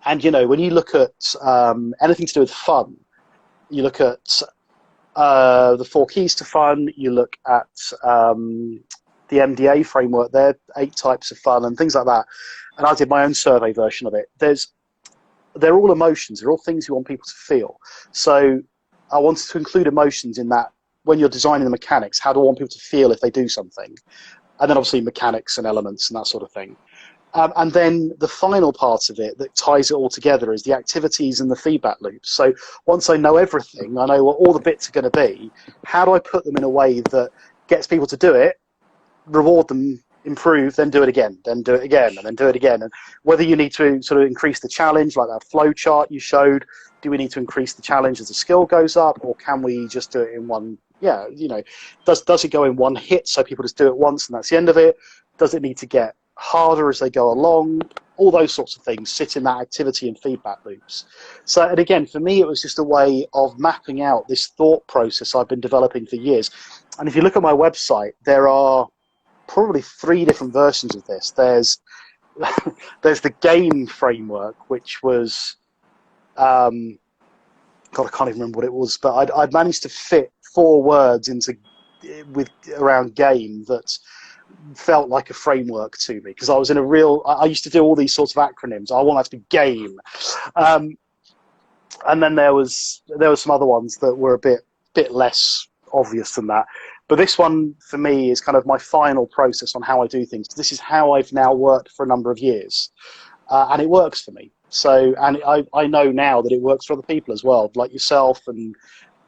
And, you know, when you look at anything to do with fun, you look at the 4 keys to fun, you look at the MDA framework, their 8 types of fun and things like that. And I did my own survey version of it. They're all emotions. They're all things you want people to feel. So I wanted to include emotions in that. When you're designing the mechanics, how do I want people to feel if they do something? And then obviously mechanics and elements and that sort of thing. And then the final part of it that ties it all together is the activities and the feedback loops. So once I know everything, I know what all the bits are going to be, how do I put them in a way that gets people to do it, reward them, improve, then do it again, then do it again, and then do it again. And whether you need to sort of increase the challenge, like that flow chart you showed, do we need to increase the challenge as the skill goes up, or can we just do it in one, does it go in one hit so people just do it once and that's the end of it? Does it need to get harder as they go along? All those sorts of things sit in that activity and feedback loops. So, and again, for me, it was just a way of mapping out this thought process I've been developing for years. And if you look at my website, there are probably 3 different versions of this. There's the game framework, which was, God, I can't even remember what it was, but I'd managed to fit 4 words around game that felt like a framework to me, because I was in I used to do all these sorts of acronyms. I want that to be game. And then there was some other ones that were a bit less obvious than that. But this one, for me, is kind of my final process on how I do things. This is how I've now worked for a number of years. And it works for me. So, and I know now that it works for other people as well, like yourself. And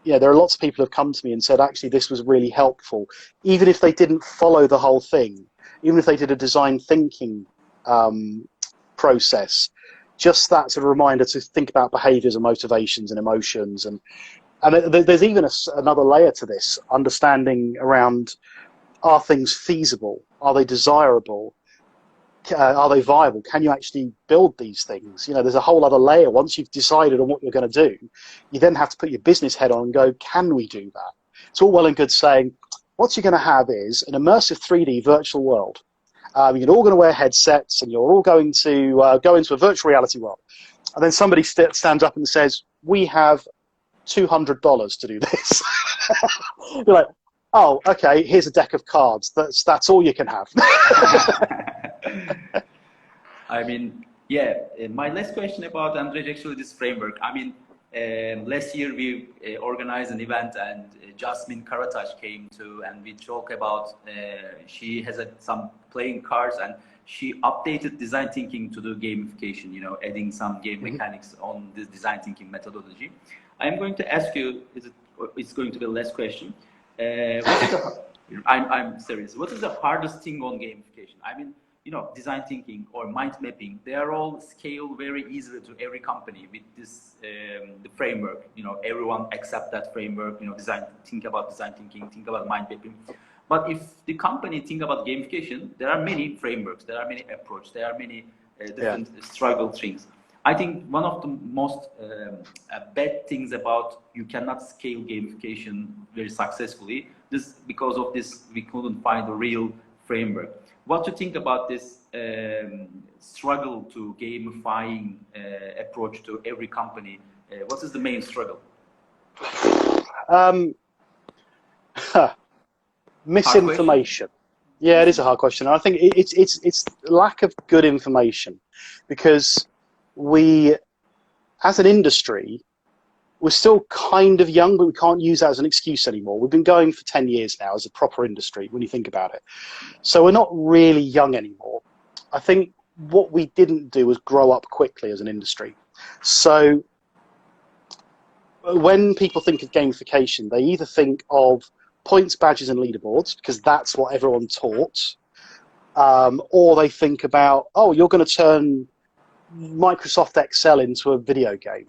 yeah, there are lots of people who have come to me and said, actually, this was really helpful. Even if they didn't follow the whole thing, even if they did a design thinking process, just that sort of reminder to think about behaviors and motivations and emotions. And there's even another layer to this, understanding around, are things feasible? Are they desirable? Are they viable? Can you actually build these things? There's a whole other layer. Once you've decided on what you're going to do, you then have to put your business head on and go, can we do that? It's all well and good saying, what you're going to have is an immersive 3D virtual world. You're all going to wear headsets and you're all going to go into a virtual reality world. And then somebody stands up and says, we have $200 to do this. You're like, oh, okay, here's a deck of cards. That's all you can have. I mean, yeah, my last question about Andrzej, actually this framework. I mean, last year we organized an event and Jasmine Karataş came to, and we talk about, she has some playing cards and she updated design thinking to do gamification, adding some game mechanics on this design thinking methodology. I'm going to ask you, it's going to be the last question. I'm serious. What is the hardest thing on gamification? I mean, design thinking or mind mapping, they are all scaled very easily to every company with this the framework. Everyone accept that framework. Think about design thinking, think about mind mapping. But if the company think about gamification, there are many frameworks, there are many approaches, there are many different struggle things. I think one of the most bad things about you cannot scale gamification very successfully, because of this, we couldn't find a real framework. What do you think about this struggle to gamifying approach to every company? What is the main struggle? Misinformation. Yeah, it is a hard question. I think it's lack of good information, because we, as an industry, we're still kind of young, but we can't use that as an excuse anymore. We've been going for 10 years now as a proper industry, when you think about it. So we're not really young anymore. I think what we didn't do was grow up quickly as an industry. So when people think of gamification, they either think of points, badges, and leaderboards, because that's what everyone taught, or they think about, oh, you're going to turn Microsoft Excel into a video game,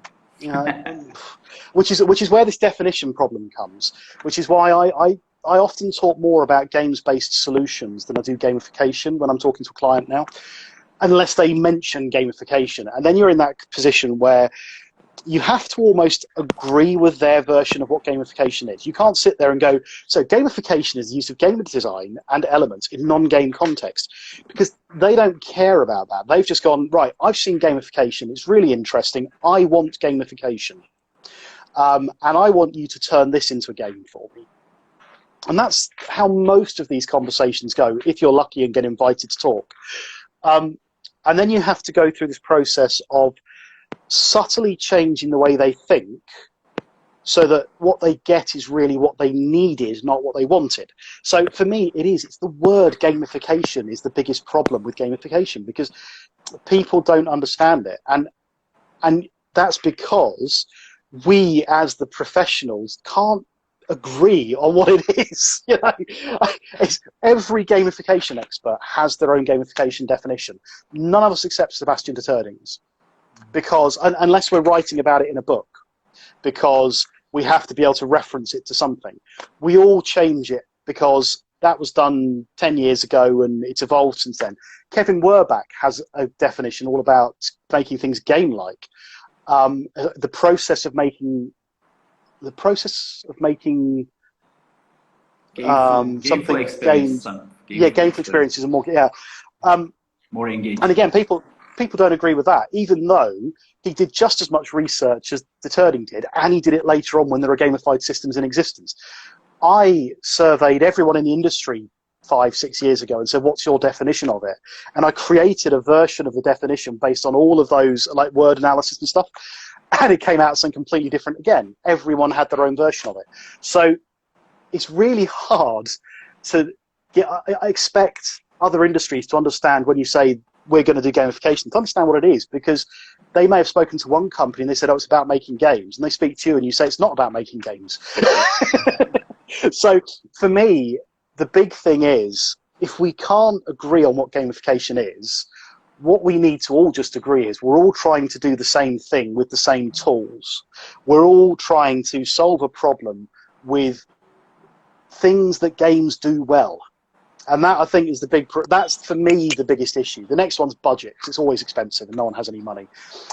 which is where this definition problem comes. Which is why I often talk more about games-based solutions than I do gamification when I'm talking to a client now, unless they mention gamification, and then you're in that position where you have to almost agree with their version of what gamification is. You can't sit there and go, so gamification is the use of game design and elements in non-game context, because they don't care about that. They've just gone, right, I've seen gamification, it's really interesting, I want gamification. And I want you to turn this into a game for me. And that's how most of these conversations go, if you're lucky and get invited to talk. And then you have to go through this process of subtly changing the way they think so that what they get is really what they needed, not what they wanted. So for me, it's the word gamification is the biggest problem with gamification, because people don't understand it. And that's because we as the professionals can't agree on what it is. You know, every gamification expert has their own gamification definition. None of us accept Sebastian Deterding's, because unless we're writing about it in a book, because we have to be able to reference it to something. We all change it because that was done 10 years ago and it's evolved since then. Kevin Werbach has a definition all about making things game-like. The process of making gameful experience, gameful experiences and more more engaging. And again, people don't agree with that, even though he did just as much research as Deterding did, and he did it later on when there were gamified systems in existence. I surveyed everyone in the industry 5-6 years ago and said, what's your definition of it? And I created a version of the definition based on all of those, like word analysis and stuff, and it came out something completely different again. Everyone had their own version of it. So it's really hard to get, I expect other industries to understand when you say we're going to do gamification, to understand what it is, because they may have spoken to one company and they said, oh, it's about making games, and they speak to you and you say it's not about making games. So for me, the big thing is, if we can't agree on what gamification is, what we need to all just agree is we're all trying to do the same thing with the same tools. We're all trying to solve a problem with things that games do well. And that, I think, is that's, for me, the biggest issue. The next one's budget, because it's always expensive and no one has any money.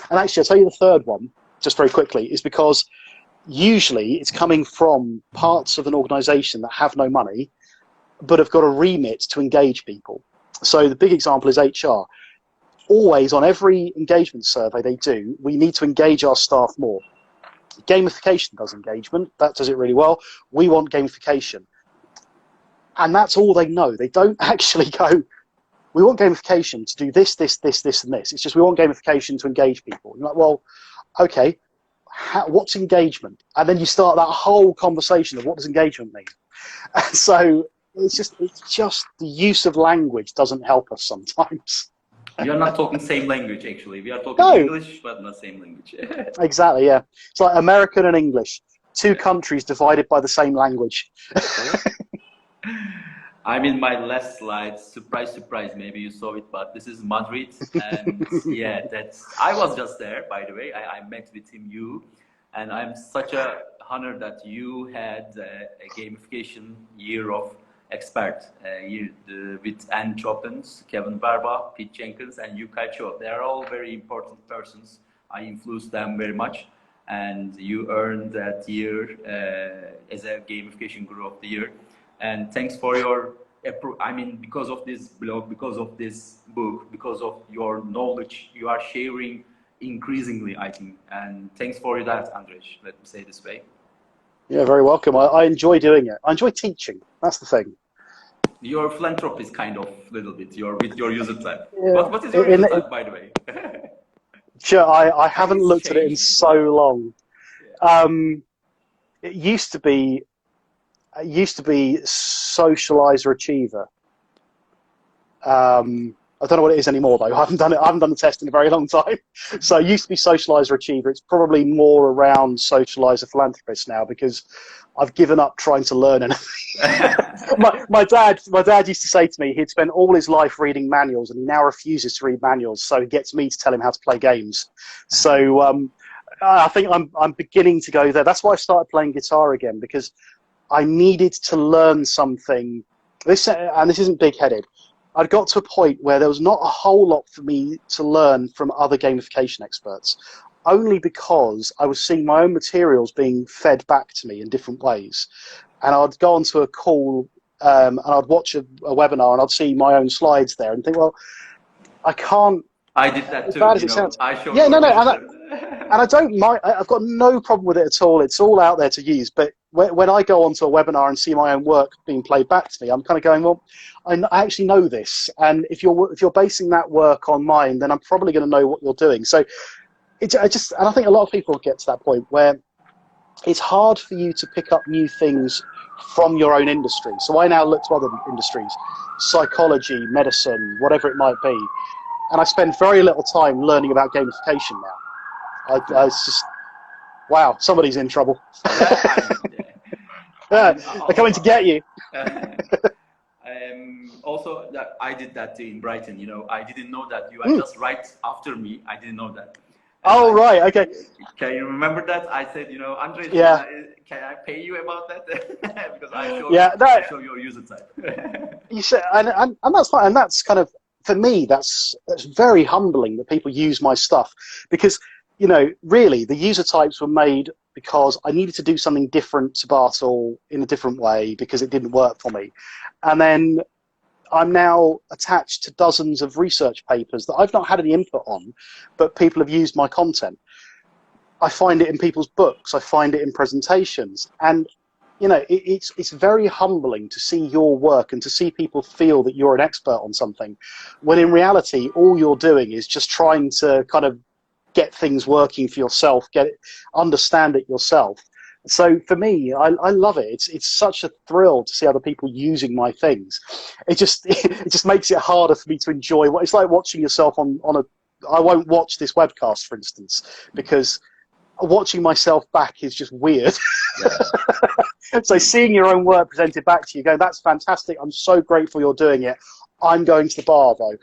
And actually, I'll tell you the third one, just very quickly, is because usually it's coming from parts of an organization that have no money, but have got a remit to engage people. So the big example is HR. Always, on every engagement survey they do, we need to engage our staff more. Gamification does engagement. That does it really well. We want gamification. And that's all they know. They don't actually go, we want gamification to do this, this, this, this, and this. It's just we want gamification to engage people. You're like, well, okay, what's engagement? And then you start that whole conversation of what does engagement mean? And so it's just the use of language doesn't help us sometimes. We are not talking same language, actually. We are talking English, but not same language. Exactly, yeah. It's like American and English. Two countries divided by the same language. I'm in my last slide. Surprise, surprise. Maybe you saw it, but this is Madrid, and yeah, I was just there, by the way. I met with him, and I'm such a honor that you had a gamification year of expert with Ann Choppins, Kevin Barba, Pete Jenkins, and you Cho. They are all very important persons. I influenced them very much, and you earned that year as a gamification guru of the year. And thanks for your, because of this blog, because of this book, because of your knowledge you are sharing increasingly, I think. And thanks for that, Andrzej, let me say this way. Yeah, very welcome. I enjoy doing it. I enjoy teaching. That's the thing. Your philanthropist kind of little bit, with your user type. Yeah. What is your user type, by the way? Sure, I haven't looked at it in so long. Yeah. It used to be socializer achiever. I don't know what it is anymore though. I haven't done the test in a very long time. So it used to be socializer achiever. It's probably more around socializer philanthropist now, because I've given up trying to learn anything. my dad used to say to me he'd spent all his life reading manuals and he now refuses to read manuals, so he gets me to tell him how to play games. So I think I'm beginning to go there. That's why I started playing guitar again, because I needed to learn something. This isn't big-headed. I'd got to a point where there was not a whole lot for me to learn from other gamification experts, only because I was seeing my own materials being fed back to me in different ways. And I'd go onto a call and I'd watch a webinar and I'd see my own slides there and think, well, I can't. I did that too. As bad as it sounds. I showed I don't mind. I've got no problem with it at all. It's all out there to use. But when I go onto a webinar and see my own work being played back to me, I'm kind of going, well, I actually know this. And if you're basing that work on mine, then I'm probably going to know what you're doing. So and I think a lot of people get to that point where it's hard for you to pick up new things from your own industry. So I now look to other industries, psychology, medicine, whatever it might be. And I spend very little time learning about gamification now. It's just, wow, somebody's in trouble. They're coming to get you. Also, I did that in Brighton. You know, I didn't know that you are just right after me. I didn't know that. Oh, right, okay. Can you remember that? I said, you know, Andrzej, can I pay you about that? Because I show your user type. You said, and that's fine, and that's kind of, for me, that's very humbling that people use my stuff, because, you know, really, the user types were made because I needed to do something different to Bartle in a different way because it didn't work for me. And then I'm now attached to dozens of research papers that I've not had any input on, but people have used my content. I find it in people's books. I find it in presentations. And, you know, it's very humbling to see your work and to see people feel that you're an expert on something, when in reality, all you're doing is just trying to kind of get things working for yourself, understand it yourself. So for me, I love it. It's such a thrill to see other people using my things. It just makes it harder for me to enjoy. It's like watching yourself on a. I won't watch this webcast, for instance, because watching myself back is just weird. So seeing your own work presented back to you, going, "That's fantastic. I'm so grateful you're doing it. I'm going to the bar though."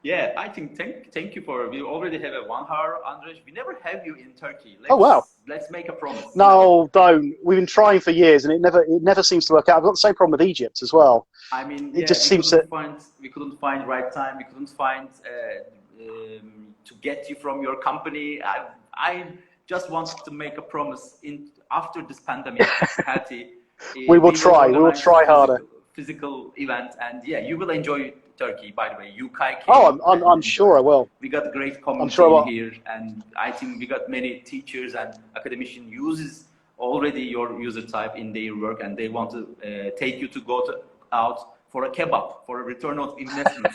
Yeah, I think thank you for, we already have a 1 hour, Andrzej. We never have you in Turkey. Let's make a promise. No, don't. We've been trying for years, and it never seems to work out. I've got the same problem with Egypt as well. I mean, it just seems to. We couldn't find right time. We couldn't find to get you from your company. I just wanted to make a promise after this pandemic. We will try. We will try harder. Physical event, and yeah, you will enjoy Turkey, by the way. I'm sure I will. We got a great community here, and I think we got many teachers and academicians uses already your user type in their work, and they want to take you to go out for a kebab, for a return of investment.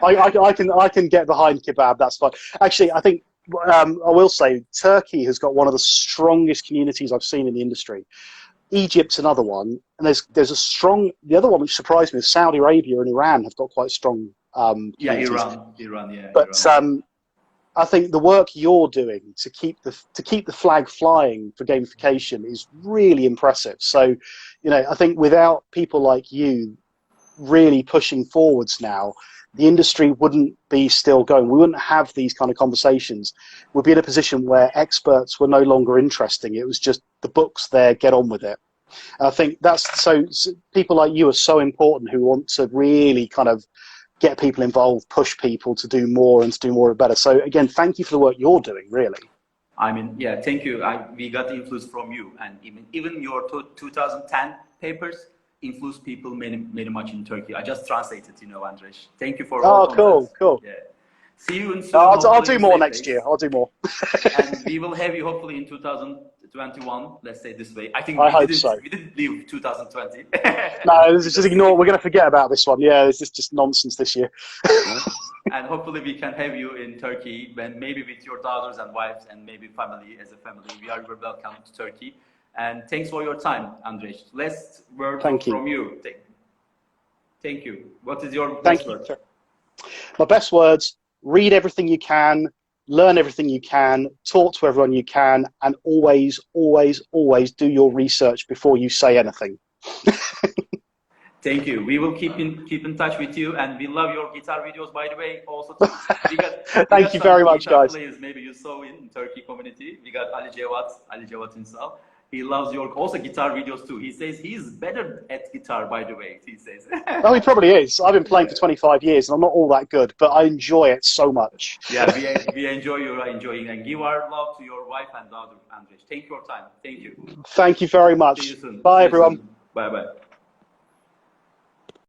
I can get behind kebab. That's fine. Actually, I think I will say Turkey has got one of the strongest communities I've seen in the industry. Egypt's another one, and there's a strong. The other one which surprised me is Saudi Arabia and Iran have got quite strong. Iran, yeah. But Iran. I think the work you're doing to keep the flag flying for gamification is really impressive. So, you know, I think without people like you really pushing forwards now, the industry wouldn't be still going. We wouldn't have these kind of conversations. We'd be in a position where experts were no longer interesting. It was just the books there, get on with it. And I think that's so people like you are so important who want to really kind of get people involved, push people to do more and to do more and better. So again, thank you for the work you're doing, really. I mean, yeah, thank you. We got influence from you, and even your 2010 papers influence people very much in Turkey. I just translated, you know, Andrzej. Thank you for all cool. Yeah. See you in soon. I'll do more next year. I'll do more. And we will have you hopefully in 2021. Let's say this way. I think I hope so. We didn't leave 2020. No, just ignore. We're going to forget about this one. Yeah, it's just nonsense this year. And hopefully we can have you in Turkey, when maybe with your daughters and wives and maybe family as a family. We are welcome to Turkey. And thanks for your time, Andrzej. Last word from you. Thank you. What is your best word? My best words: read everything you can, learn everything you can, talk to everyone you can, and always, always, always do your research before you say anything. Thank you. We will keep in touch with you, and we love your guitar videos, by the way. Also, thank you very much, guys. Players, maybe you saw in Turkey community. We got Ali Cevat himself. He loves your also guitar videos too. He says he's better at guitar, by the way. He says. Oh, he probably is. I've been playing for 25 years, and I'm not all that good, but I enjoy it so much. Yeah, we enjoy you enjoying, and give our love to your wife and daughter, Andrzej. Thank you for your time. Thank you. Thank you very much. See you soon. Bye, everyone. Bye bye.